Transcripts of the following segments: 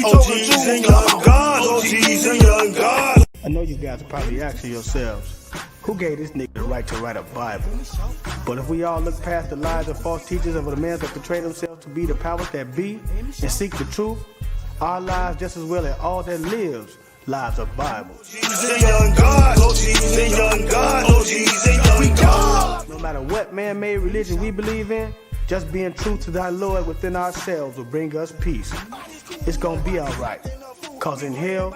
we talking to? Young God, OGs and young God. I know you guys are probably asking yourselves, who gave this nigga the right to write a Bible? But if we all look past the lies of false teachers of the men that portray themselves to be the powers that be and seek the truth, our lives just as well as all that lives lives of Bible. No matter what man-made religion we believe in, just being true to thy Lord within ourselves will bring us peace. It's gonna be alright, cause in hell,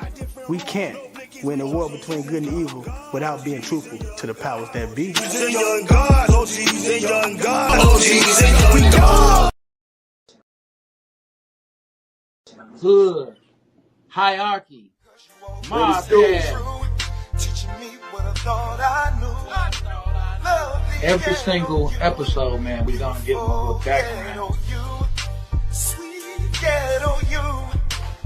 we can't win the war between good and evil without being truthful to the powers that be. Hood, hierarchy, mob pad. Every single episode, man, we gonna give them a little background.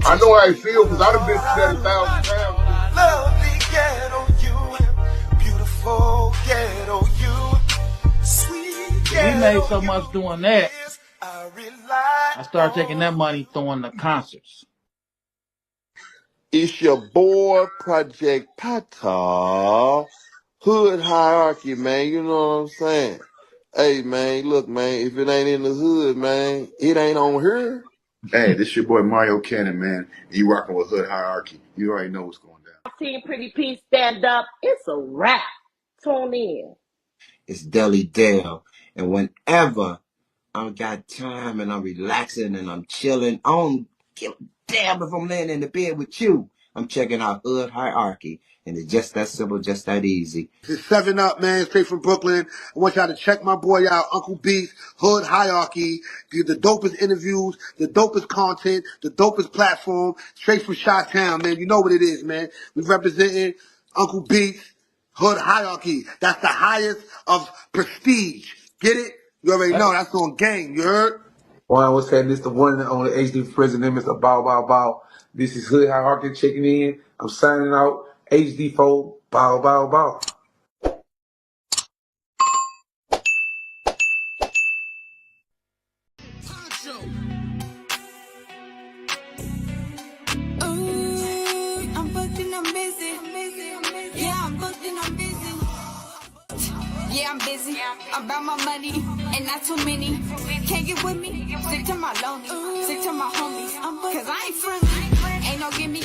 I know how I feel because I done been through that 1,000 times. Lovely ghetto you, beautiful ghetto you, sweet ghetto. We made so much doing that. I started taking that money throwing the concerts. It's your boy, Project Pata. Hood hierarchy, man. You know what I'm saying? Hey, man, look, man, if it ain't in the hood, man, it ain't on here. Hey, this your boy Mario Cannon, man. You rocking with Hood Hierarchy. You already know what's going down. Team Pretty P stand up. It's a wrap. Tune in. It's Deli Dale. And whenever I got time and I'm relaxing and I'm chilling, I don't give a damn if I'm laying in the bed with you. I'm checking out Hood Hierarchy. And it's just that simple, just that easy. It's 7 Up, man, straight from Brooklyn. I want y'all to check my boy out, Uncle Beats, Hood Hierarchy. The dopest interviews, the dopest content, the dopest platform, straight from Chi-Town, man. You know what it is, man. We representing Uncle Beats, Hood Hierarchy. That's the highest of prestige. Get it? You already know. That's on game. You heard? One was saying this the one on the HD president, Mr. Bow Bow Bow. This is Hood Hierarchy checking in. I'm signing out. HD4, Bow Bow Bow. I'm booked and I'm busy. Yeah, I'm booked and I'm busy. Yeah, I'm busy. I'm about my money and not too many. Can't get with me. Stick to my lonely. Stick to my homies. Cause I ain't friendly. Ain't no gimme.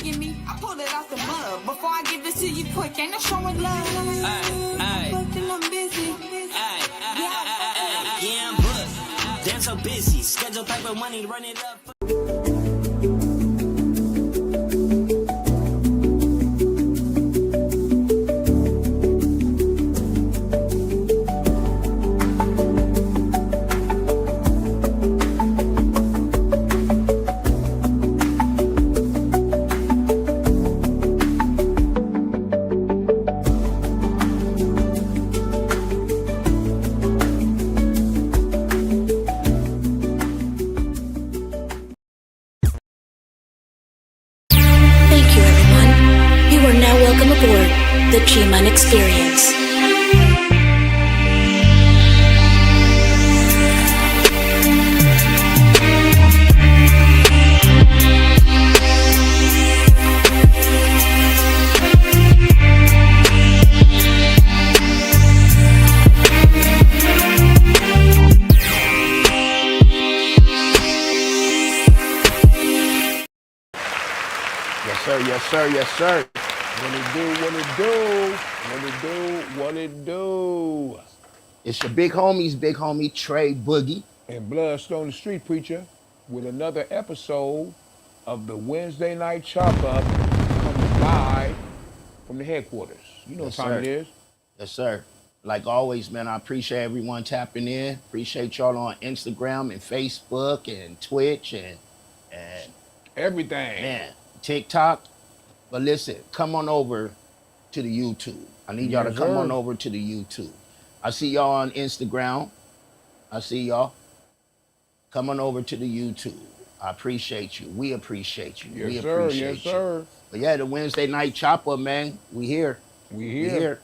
I pulled it out the mud. Before I give it to you quick, ain't no showing love. I'm booked and I'm busy. Yeah, I'm booked. Damn so busy. Schedule paper money, run it up. The G-Man Experience. Yes, sir. What it do? It's your big homie Trey Boogie. And Bloodstone, the street preacher, with another episode of the Wednesday night chop up coming live from the headquarters. You know what time it is. Yes, sir. Like always, man, I appreciate everyone tapping in. Appreciate y'all on Instagram and Facebook and Twitch and everything. Man, TikTok. But listen, come on over to the YouTube. I need y'all to come on over to the YouTube. I see y'all on Instagram. I see y'all. Come on over to the YouTube. I appreciate you. We appreciate you. Yes, sir. But yeah, the Wednesday night chop up, man. We here. We here.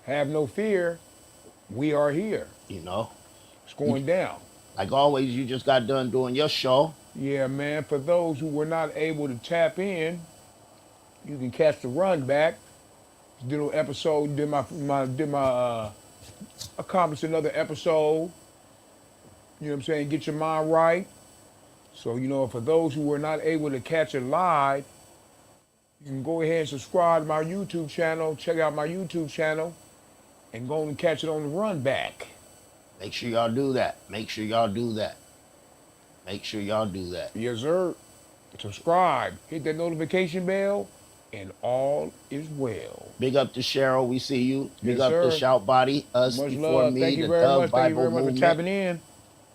Have no fear. We are here. You know. It's going down. Like always, you just got done doing your show. Yeah, man. For those who were not able to tap in, you can catch the run back. Did an episode. Accomplished another episode. You know what I'm saying? Get your mind right. So, for those who were not able to catch it live, you can go ahead and subscribe to my YouTube channel, check out my YouTube channel, and go and catch it on the run back. Make sure y'all do that. Make sure y'all do that. Make sure y'all do that. Yes, sir. Subscribe, hit that notification bell, and all is well. Big up to Cheryl, we see you. Big Yes, up sir. to Shout Body, Us Much Before love. Me, Thank you the very Thug much. Thank you Bible very much for Movement. tapping in.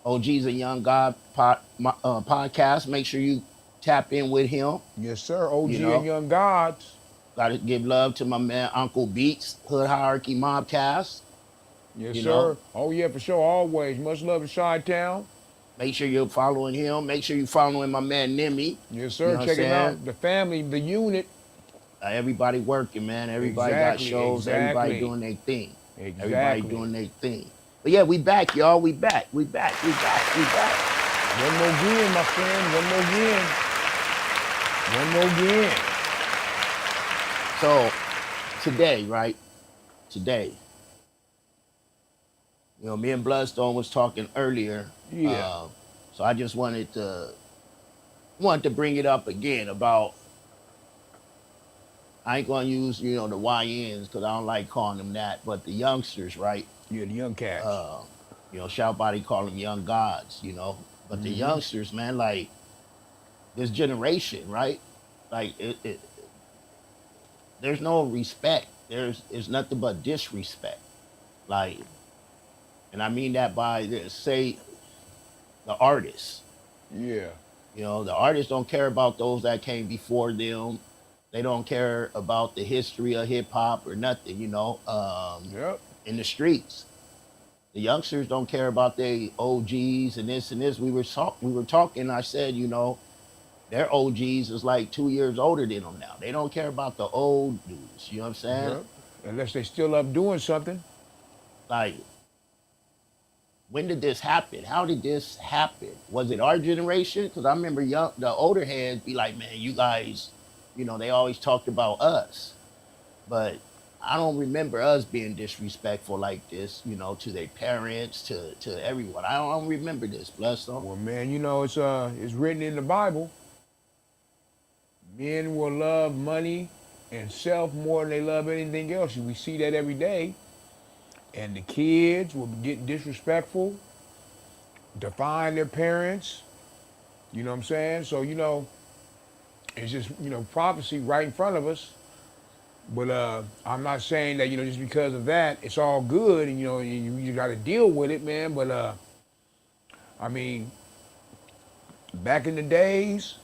OG's a Young God podcast. Make sure you tap in with him. Yes, sir. OG You know? and Young Gods. Got to give love to my man Uncle Beats, Hood Hierarchy Mobcast. Yes, You sir. know? Oh, yeah, for sure. Always. Much love to Chi-Town. Make sure you're following him. Make sure you're following my man Nimmy. Yes, sir. You know Checking out the family, the unit. Everybody working, man. Everybody got shows. Everybody doing their thing. Everybody doing their thing. But yeah, we back, y'all. We back. We back. We back. We back. One more again, my friend. One more again. One more again. So today, right? Today, me and Bloodstone was talking earlier. Yeah. So I just wanted to bring it up again about. I ain't gonna use, the YNs because I don't like calling them that, but the youngsters, right? Yeah, the young cats. Shout Body call them young gods, But the youngsters, man, like this generation, right? Like there's no respect. It's nothing but disrespect. Like, and I mean that by say the artists. Yeah. The artists don't care about those that came before them. They don't care about the history of hip hop or nothing, Yep. In the streets. The youngsters don't care about their OGs and this and this. We were talking, I said, their OGs is like 2 years older than them now. They don't care about the old dudes, you know what I'm saying? Yep. Unless they still up doing something. Like, when did this happen? How did this happen? Was it our generation? Because I remember the older heads be like, man, you guys, they always talked about us. But I don't remember us being disrespectful like this, to their parents, to everyone. I don't remember this, Bloodstone. Well, man, it's written in the Bible. Men will love money and self more than they love anything else. We see that every day. And the kids will get disrespectful, define their parents. You know what I'm saying? So, it's just, prophecy right in front of us. But I'm not saying that, just because of that, it's all good and, you got to deal with it, man. But, I mean, back in the days,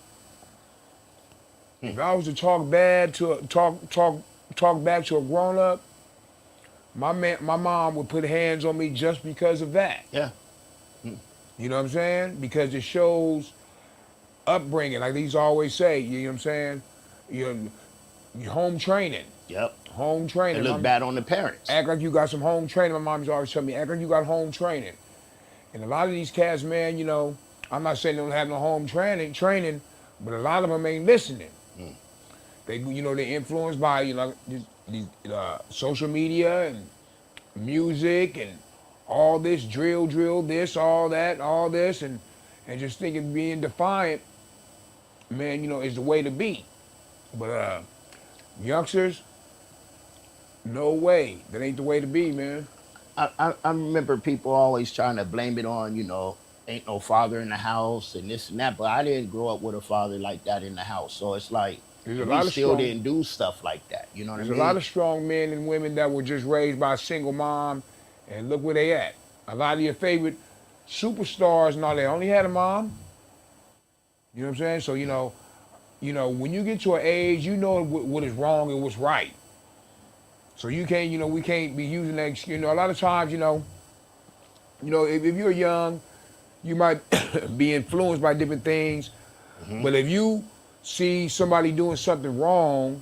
if I was to talk back to a grown up, my mom would put hands on me just because of that. Yeah. You know what I'm saying? Because it shows upbringing, like these always say. You know what I'm saying? Your home training. Yep. Home training. It look bad on the parents. Act like you got some home training. My mom's always telling me, act like you got home training. And a lot of these cats, man, I'm not saying they don't have no home training, but a lot of them ain't listening. They, they're influenced by, these social media and music and all this drill, this, all that, all this, and just thinking being defiant, man, is the way to be. But youngsters, no way. That ain't the way to be, man. I remember people always trying to blame it on, ain't no father in the house and this and that, but I didn't grow up with a father like that in the house. So it's like, we still didn't do stuff like that. You know what I mean? There's a lot of strong men and women that were just raised by a single mom, and look where they at. A lot of your favorite superstars and all, they only had a mom. You know what I'm saying? So, when you get to an age, you know what is wrong and what's right. So you can't, we can't be using that excuse. A lot of times, if you're young, you might be influenced by different things. But if you see somebody doing something wrong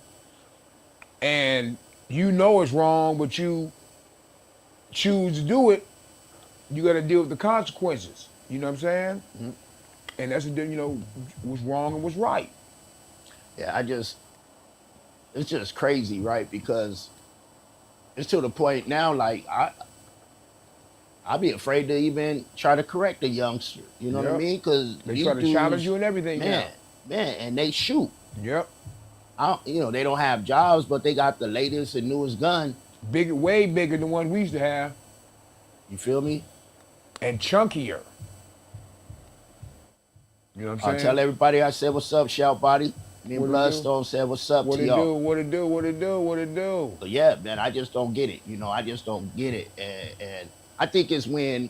and it's wrong, but you choose to do it, you got to deal with the consequences. You know what I'm saying? And that's, what's wrong and what's right. Yeah, it's just crazy, right? Because it's to the point now, like I'd be afraid to even try to correct a youngster. You know what I Yep. mean? Because They these try to challenge dudes, you and everything now. man, and they shoot. Yep. They don't have jobs, but they got the latest and newest gun. Big, way bigger than one we used to have. You feel me? And chunkier. You know what I'm saying? I'll tell everybody I said what's up, Shout Body. Me and What it Bloodstone said what's up What to it y'all. do? What it do? What it do? What it do? But yeah, man, I just don't get it. I just don't get it. And I think it's when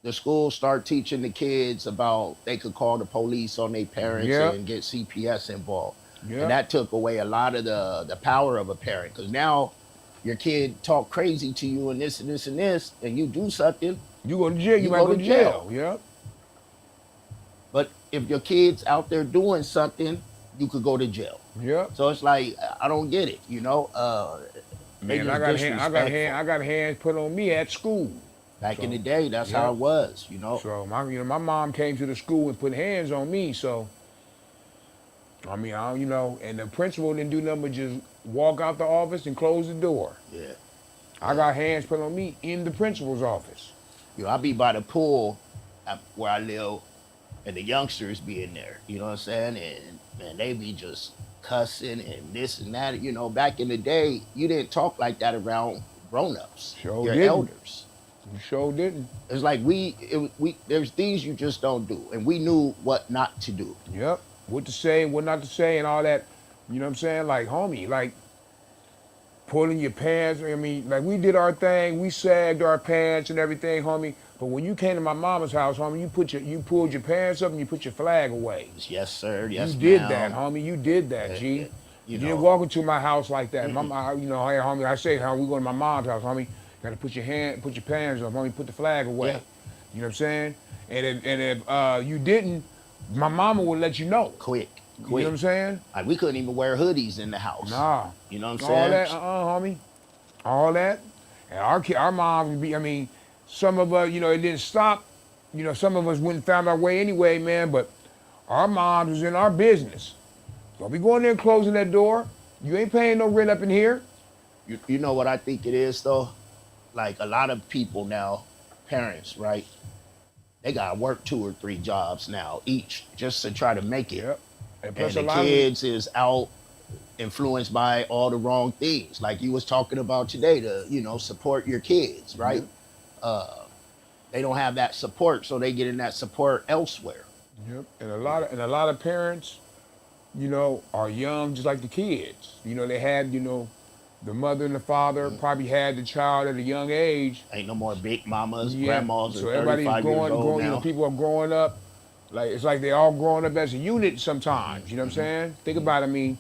the schools start teaching the kids about they could call the police on their parents Yep. and get CPS involved. Yep. And that took away a lot of the power of a parent. Because now your kid talk crazy to you and this and this and this, and you do something. You go to jail. You might go to jail. Yep. But if your kid's out there doing something, you could go to jail. Yep. So it's like I don't get it. Man, I got hands put on me at school. Back in the day, that's how it was. So my mom came to the school and put hands on me. So I mean, and the principal didn't do nothing but just walk out the office and close the door. Yeah. I got hands put on me in the principal's office. I be by the pool where I live, and the youngsters be in there. You know what I'm saying? And man, they be just cussing and this and that. Back in the day, you didn't talk like that around grown-ups, Sure your didn't. elders. You sure didn't. It's like there's things you just don't do, and we knew what not to do. Yep. What to say, what not to say, and all that. You know what I'm saying? Like, homie, like pulling your pants. I mean, like we did our thing. We sagged our pants and everything, homie. But when you came to my mama's house, homie, you pulled your pants up and you put your flag away. Yes, sir. Yes, you did ma'am. that, homie. You did that, G. You didn't walk into my house like that. Hey, homie, I say, we go to my mom's house, homie. You gotta put your pants up, homie. Put the flag away. Yeah. You know what I'm saying? And if you didn't, my mama would let you know. Quick. You know what I'm saying? Like we couldn't even wear hoodies in the house. Nah. You know what I'm saying? All that, homie. All that. And our moms would be, some of us, it didn't stop. Some of us went and found our way anyway, man, but our moms was in our business. Don't be going there and closing that door. You ain't paying no rent up in here. You know what I think it is, though? Like a lot of people now, parents, right? They got to work 2 or 3 jobs now each just to try to make it. Yep. And the kids is out influenced by all the wrong things. Like you was talking about today to, support your kids, right? Yep. They don't have that support, so they get in that support elsewhere. Yep. And a lot of parents, are young just like the kids. They had, the mother and the father probably had the child at a young age. Ain't no more big mamas, grandmas, so and 35 years old now. People are growing up. Like it's like they all growing up as a unit sometimes. You know what I'm saying? Think about it.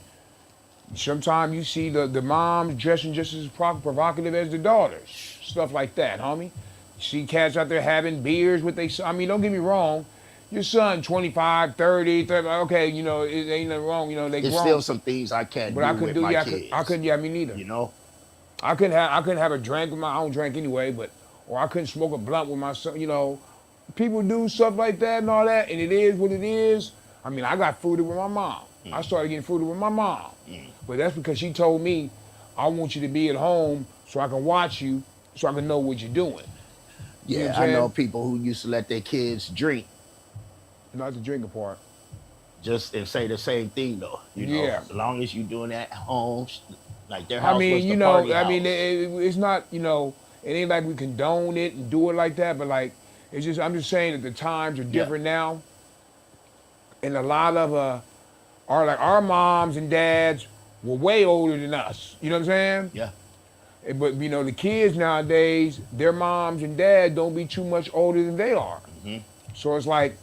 Sometimes you see the moms dressing just as provocative as the daughters. Stuff like that, homie. You see cats out there having beers with they son. Don't get me wrong. Your son, 25, 30, okay, it ain't nothing wrong. They There's grown. still some things I can't do with my kids. I couldn't, me neither. I couldn't have a drink with I don't drink anyway, or I couldn't smoke a blunt with my son, People do stuff like that and all that, and it is what it is. I got fooded with my mom. I started getting fooded with my mom. But that's because she told me, I want you to be at home so I can watch you, so I can know what you're doing. Yeah, I know people who used to let their kids drink. Not the drinking part. Just and say the same thing though. As long as you're doing that at home, like their house was the party house. It's not, it ain't like we condone it and do it like that, but like, I'm just saying that the times are different now. And a lot of our moms and dads were way older than us. You know what I'm saying? Yeah. But the kids nowadays, their moms and dads don't be too much older than they are. Mm-hmm. So it's like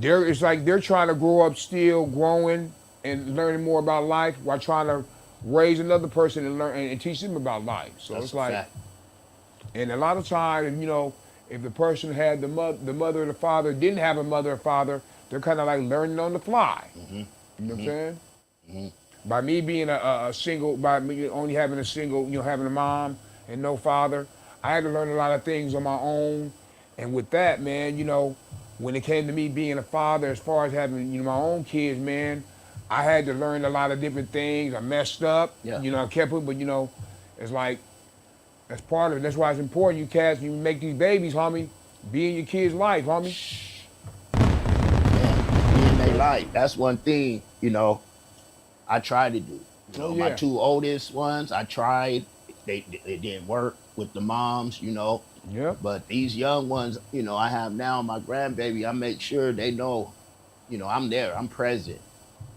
they're trying to grow up still growing and learning more about life while trying to raise another person and learn and teach them about life. So That's it's like, fact. And a lot of times, if the person had the mother or the father didn't have a mother or father, they're kind of like learning on the fly. Mm-hmm. You know what I'm saying? Mm-hmm. By me being a single, by me only having a single, having a mom and no father, I had to learn a lot of things on my own. And with that, man, when it came to me being a father, as far as having, my own kids, man, I had to learn a lot of different things. I messed up, Yeah. I kept it, but it's like, that's part of it. That's why it's important, you cats, you make these babies, homie, be in your kids' life, homie. Yeah, be in their life. That's one thing, I try to do. My Yeah. two oldest ones, I tried. It didn't work with the moms, Yep. But these young ones, I have now my grandbaby. I make sure they know, I'm there. I'm present.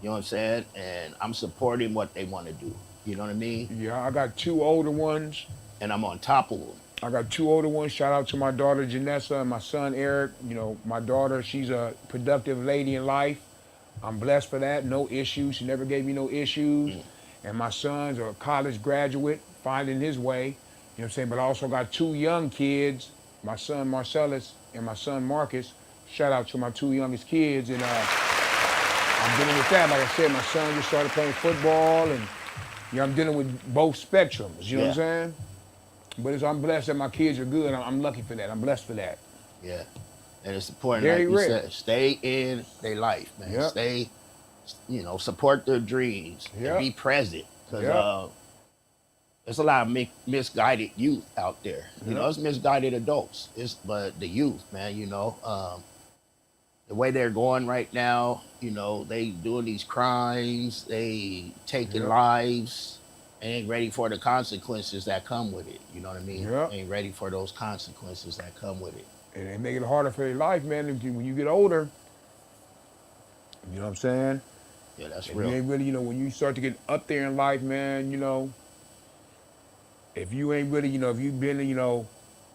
You know what I'm saying? And I'm supporting what they want to do. You know what I mean? Yeah, I got two older ones. And I'm on top of them. I got two older ones. Shout out to my daughter Janessa and my son Eric. My daughter, she's a productive lady in life. I'm blessed for that. No issues. She never gave me no issues. And my son's a college graduate, finding his way. You know what I'm saying? But I also got two young kids, my son Marcellus and my son Marcus. Shout out to my two youngest kids. And I'm dealing with that. Like I said, my son just started playing football. And I'm dealing with both spectrums. You know what I'm saying? But I'm blessed that my kids are good. I'm lucky for that. I'm blessed for that. Yeah. And it's important, Very like you rare. said, stay in their life, man. Yep. Stay, support their dreams Yep. and be present. Because Yep. there's a lot of misguided youth out there. Yep. It's misguided adults. But the youth, man, the way they're going right now, they doing these crimes, they taking lives, ain't ready for the consequences that come with it. You know what I mean? Yep. Ain't ready for those consequences that come with it. And they make it harder for their life, man. When you get older, you know what I'm saying? Yeah, that's if real. You ain't really, when you start to get up there in life, man, if you ain't really, if you've been,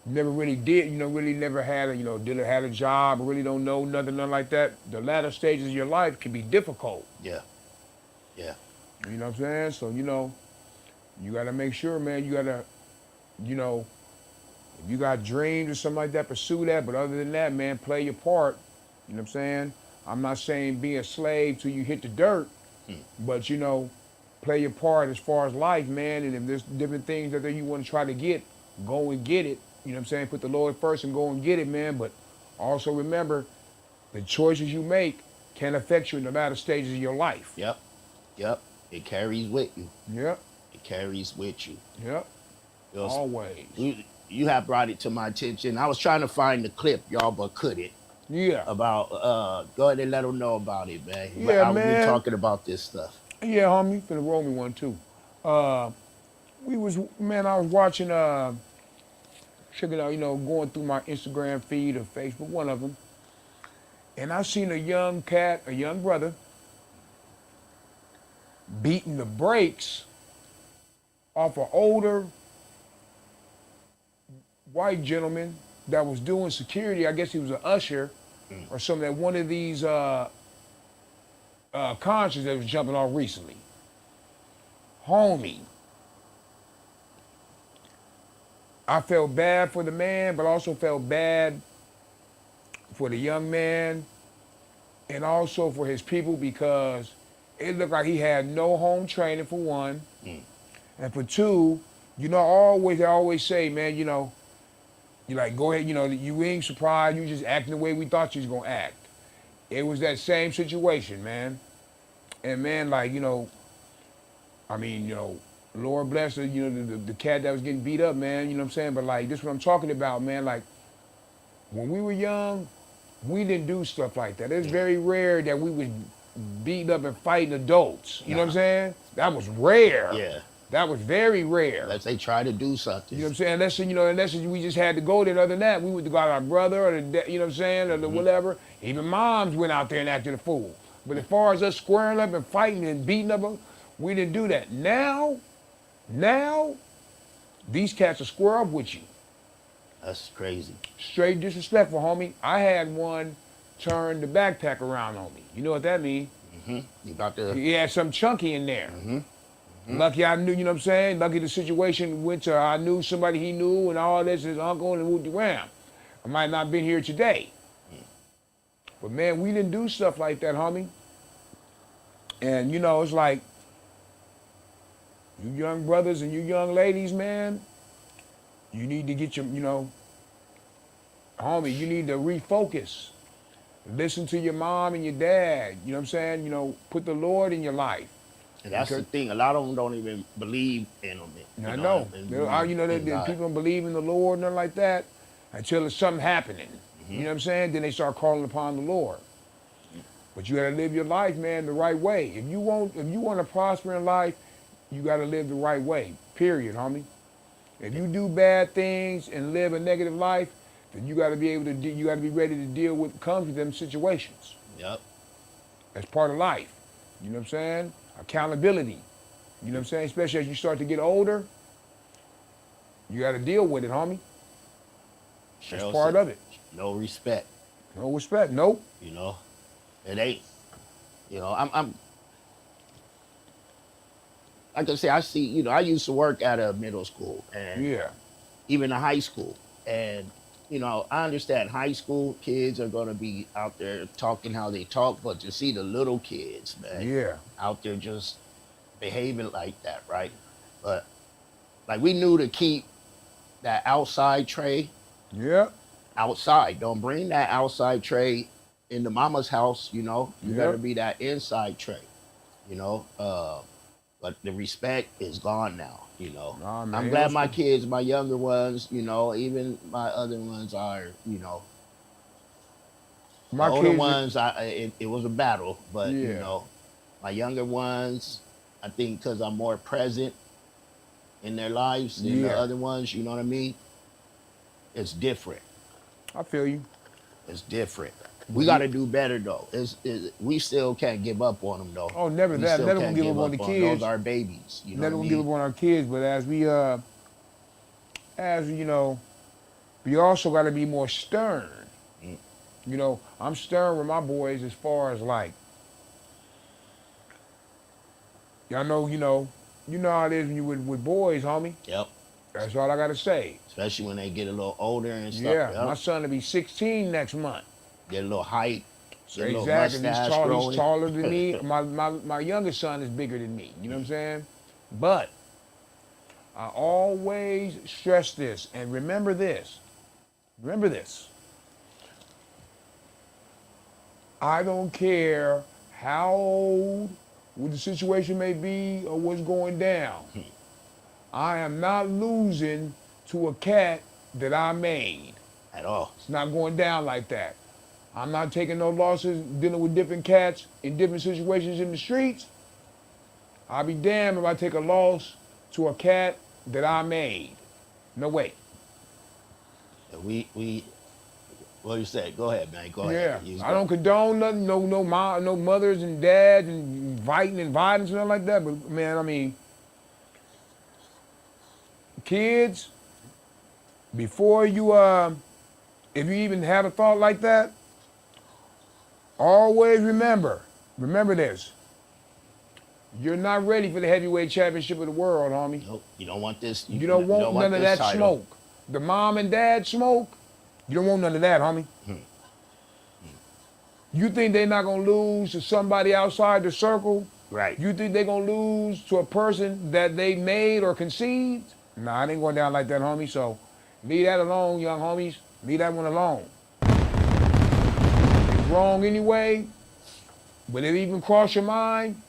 never really did, really never had had a job, or really don't know nothing like that, the latter stages of your life can be difficult. Yeah. Yeah. You know what I'm saying? So, you got to make sure, man, you got to, if you got dreams or something like that, pursue that. But other than that, man, play your part. You know what I'm saying? I'm not saying be a slave till you hit the dirt, but, play your part as far as life, man. And if there's different things that you want to try to get, go and get it. You know what I'm saying? Put the Lord first and go and get it, man. But also remember, the choices you make can affect you in the latter stages of your life. Yep. Yep. It carries with you. Yep. It carries with you. Yep. Always. You have brought it to my attention. I was trying to find the clip, y'all, but couldn't. Yeah. About go ahead and let them know about it, man. Yeah, man. We talking about this stuff. Yeah, homie, finna roll me one too. I was watching, checking out, going through my Instagram feed or Facebook, one of them, and I seen a young brother, beating the brakes off an older white gentleman that was doing security. I guess he was an usher or something at one of these concerts that was jumping off recently. Homie, I felt bad for the man, but also felt bad for the young man and also for his people, because it looked like he had no home training, for one. And for two, I always say, man, you like, go ahead, you ain't surprised, you just acting the way we thought you was gonna act. It was that same situation, man. And man, like, Lord bless her, the cat that was getting beat up, man, you know what I'm saying? But like, this is what I'm talking about, man. Like, when we were young, we didn't do stuff like that. It's very rare that we was beating up and fighting adults. You know what I'm saying? That was rare. Yeah. That was very rare. Unless they try to do something. You know what I'm saying? Unless we just had to go there. Other than that, we would go out our brother or you know what I'm saying, or the whatever. Even moms went out there and acted a fool. But as far as us squaring up and fighting and beating up, we didn't do that. Now, these cats will square up with you. That's crazy. Straight disrespectful, homie. I had one turn the backpack around on me. You know what that means? You got to. He had some chunky in there. Lucky I knew, you know what I'm saying? Lucky the situation went to, I knew somebody he knew and all this, his uncle, and moved around. I might not have been here today. But man, we didn't do stuff like that, homie. And it's like, you young brothers and you young ladies, man, you need to get your, homie, you need to refocus. Listen to your mom and your dad. You know what I'm saying? You know, put the Lord in your life. And that's the thing. A lot of them don't even believe in them. I know. You know, people don't believe in the Lord, nothing like that, until there's something happening. You know what I'm saying? Then they start calling upon the Lord. But you gotta live your life, man, the right way. If you want to prosper in life, you gotta live the right way. Period, homie. If you do bad things and live a negative life, then you gotta be able to. You gotta be ready to deal with what comes with them situations. Yep. That's part of life. You know what I'm saying? Accountability. You know what I'm saying? Especially as you start to get older, you got to deal with it, homie. That's part of it. No respect. No respect. Nope. You know, it ain't. You know, I'm. Like I say, I see. You know, I used to work at a middle school and even a high school, and you know, I understand high school kids are gonna be out there talking how they talk, but to see the little kids, man, out there just behaving like that, right? But like we knew to keep that outside tray. Outside. Don't bring that outside tray into mama's house, you know. You better be that inside tray, you know. But the respect is gone now, you know. Nah, man, I'm glad my kids, my younger ones, you know, even my other ones are, you know. My older ones, it was a battle, but you know, my younger ones, I think because I'm more present in their lives than the other ones, you know what I mean? It's different. I feel you. It's different. We got to do better though. We still can't give up on them though. Oh, never that. Never gonna give up on the kids. Those are babies. You know never what gonna give up on our kids. But as you know, we also got to be more stern. You know, I'm stern with my boys as far as like, y'all know, you know how it is when you with boys, homie. Yep. That's all I gotta say. Especially when they get a little older and stuff. Yeah, my son will be 16 next month. Get a little height. Exactly. He's taller than me. My youngest son is bigger than me. You know what I'm saying? But I always stress this, and remember this. Remember this. I don't care how old, what the situation may be, or what's going down. I am not losing to a cat that I made. At all. It's not going down like that. I'm not taking no losses dealing with different cats in different situations in the streets. I'll be damned if I take a loss to a cat that I made. No way. What you say? Go ahead, man. Go ahead. I don't condone nothing, no mothers and dads and inviting and violence and nothing like that. But man, I mean, kids, before you if you even have a thought like that, always remember this. You're not ready for the heavyweight championship of the world, homie. Nope. You don't want this. You don't want none of that smoke. The mom and dad smoke, you don't want none of that, homie. You think they're not gonna lose to somebody outside the circle? Right. You think they're gonna lose to a person that they made or conceived? Nah, it ain't going down like that, homie. So leave that alone, young homies. Leave that one alone. It's wrong anyway, but if it even cross your mind,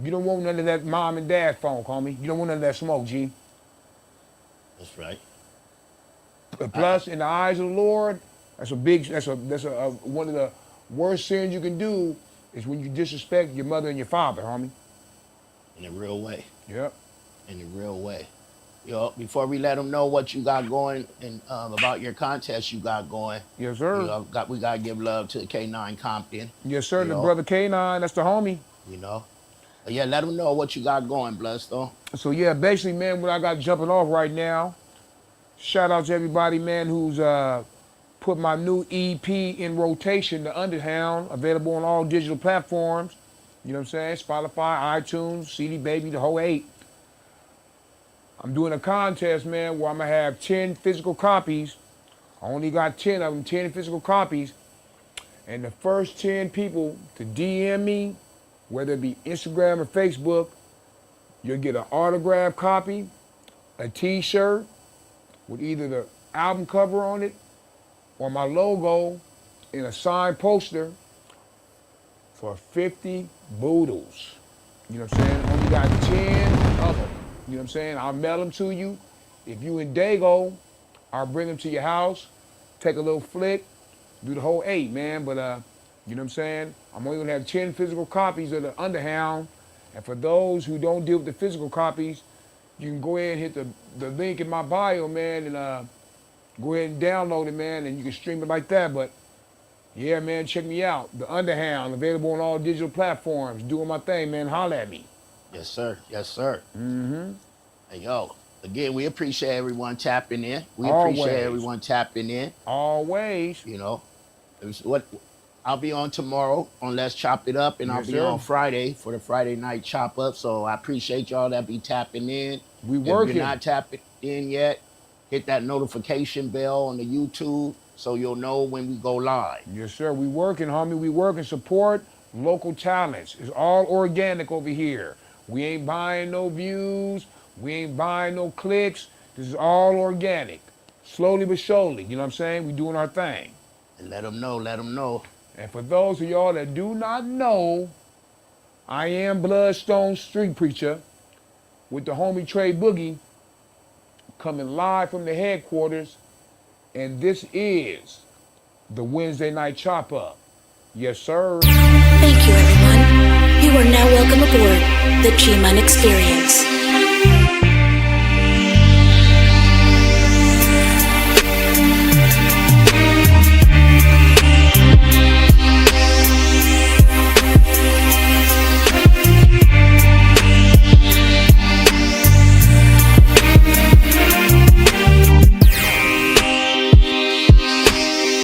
you don't want none of that mom and dad funk, homie. You don't want none of that smoke, G. That's right. Plus, in the eyes of the Lord, that's one of the worst sins you can do is when you disrespect your mother and your father, homie. In a real way. Yep. In a real way. Yo, before we let them know what you got going and about your contest you got going. Yes, sir. You know, we got to give love to K9 Compton. Yes, sir. The brother K9, that's the homie. You know. But yeah, let them know what you got going, Bloodstone. So yeah, basically, man, what I got jumping off right now, shout out to everybody, man, who's put my new EP in rotation, The Underhound, available on all digital platforms. You know what I'm saying? Spotify, iTunes, CD Baby, the whole 8. I'm doing a contest, man, where I'm going to have 10 physical copies. I only got 10 of them, 10 physical copies. And the first 10 people to DM me, whether it be Instagram or Facebook, you'll get an autographed copy, a t-shirt with either the album cover on it or my logo in a signed poster for 50 boodles. You know what I'm saying? Only got 10 of them. You know what I'm saying? I'll mail them to you. If you in Dago, I'll bring them to your house, take a little flick, do the whole 8, man. But, you know what I'm saying? I'm only gonna have 10 physical copies of the Underhound. And for those who don't deal with the physical copies, you can go ahead and hit the link in my bio, man, and go ahead and download it, man, and you can stream it like that. But yeah, man, check me out. The Underhound, available on all digital platforms. Doing my thing, man. Holla at me. Yes, sir. Yes, sir. Mm-hmm. Hey, yo, again, we appreciate everyone tapping in. We Always. appreciate everyone tapping in. Always. You know, what I'll be on tomorrow on Let's Chop It Up, and Yes, I'll be sir. on Friday for the Friday night chop up. So I appreciate y'all that be tapping in. We If working. you're not tapping in yet, hit that notification bell on the YouTube so you'll know when we go live. Yes, sir. We working, homie. We working. Support local talents. It's all organic over here. We ain't buying no views. We ain't buying no clicks. This is all organic. Slowly but surely. You know what I'm saying? We doing our thing. And let them know. Let them know. And for those of y'all that do not know, I am Bloodstone Street Preacher with the homie Trey Boogie, coming live from the headquarters, and this is the Wednesday Night Chop Up. Yes, sir. Thank you, everyone. You are now welcome aboard the G-Man Experience.